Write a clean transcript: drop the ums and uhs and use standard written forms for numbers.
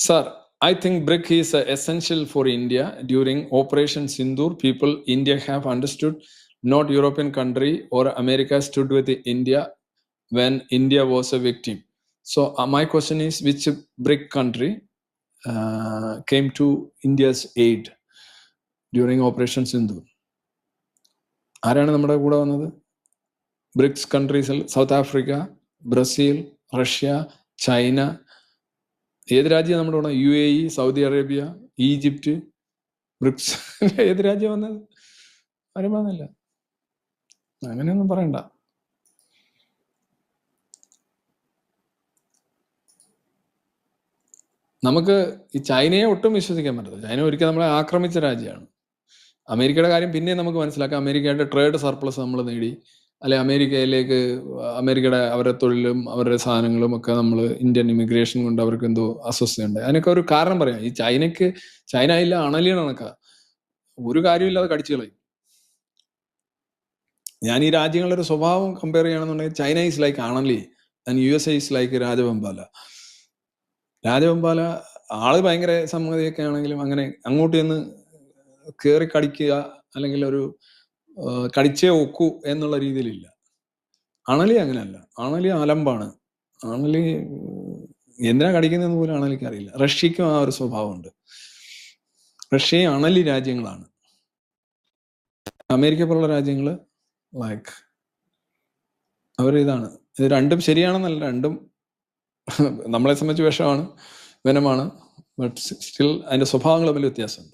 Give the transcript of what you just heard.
Sir, I think BRIC is essential for India. During Operation Sindoor, India have understood not European country or America stood with India when India was a victim. So my question is, which BRIC country came to India's aid during Operation Sindoor? ആരാണ് നമ്മുടെ കൂടെ വന്നത്? BRICS കൺട്രീസിൽ South Africa, Brazil, Russia, China. ഏത് രാജ്യം നമ്മുടെ കൂടെ? UAE, Saudi Arabia, Egypt. BRICS ഏത് രാജ്യം വന്നത്? ആരും വന്നില്ല. അങ്ങനെയൊന്നും പറയണ്ട. നമുക്ക് ഈ ചൈനയെ ഒട്ടും വിശ്വസിക്കാൻ പറ്റില്ല. ചൈന ഒരിക്കൽ നമ്മളെ ആക്രമിച്ച രാജ്യമാണ്. അമേരിക്കയുടെ കാര്യം പിന്നെ നമുക്ക് മനസ്സിലാക്കാം. അമേരിക്കയുടെ ട്രേഡ് സർപ്ലസ് നമ്മൾ നേടി, അല്ലെ അമേരിക്കയിലേക്ക് അമേരിക്കയുടെ അവരുടെ തൊഴിലും അവരുടെ സാധനങ്ങളും ഒക്കെ നമ്മൾ ഇന്ത്യൻ ഇമിഗ്രേഷൻ കൊണ്ട് അവർക്ക് എന്തോ അസ്വസ്ഥയുണ്ട്. അതിനൊക്കെ ഒരു കാരണം പറയാം. ഈ ചൈന ഇല്ല അണലിയാണ് കണക്കാ, ഒരു കാര്യമില്ലാതെ കടിച്ചു കളയും. ഞാൻ ഈ രാജ്യങ്ങളുടെ ഒരു സ്വഭാവം കമ്പയർ ചെയ്യണമെന്നുണ്ടെങ്കിൽ ചൈന ഈസ് ലൈക്ക് അണലി ആൻഡ് USA ഈസ് ലൈക്ക് രാജവെമ്പാല. ആള് ഭയങ്കര സമ്മതിയൊക്കെ ആണെങ്കിലും അങ്ങനെ അങ്ങോട്ട് ചെന്ന് കയറി കടിക്കുക അല്ലെങ്കിൽ ഒരു കടിച്ചേ ഒക്കൂ എന്നുള്ള രീതിയിലില്ല. അണലി അങ്ങനെയല്ല. അണലി അലമ്പാണ്. അണലി എന്തിനാ കടിക്കുന്നതെന്ന് പോലും അണലിക്ക് അറിയില്ല. റഷ്യക്കും ആ ഒരു സ്വഭാവമുണ്ട്. റഷ്യയും അണലി രാജ്യങ്ങളാണ്. അമേരിക്ക പോലുള്ള രാജ്യങ്ങൾ ലൈക്ക് അവരിതാണ്. ഇത് രണ്ടും ശരിയാണെന്നല്ല, രണ്ടും നമ്മളെ സംബന്ധിച്ച് വിഷമാണ്, വനമാണ്. ബട്ട് സ്റ്റിൽ അതിന്റെ സ്വഭാവങ്ങൾ തമ്മിൽ വ്യത്യാസമുണ്ട്.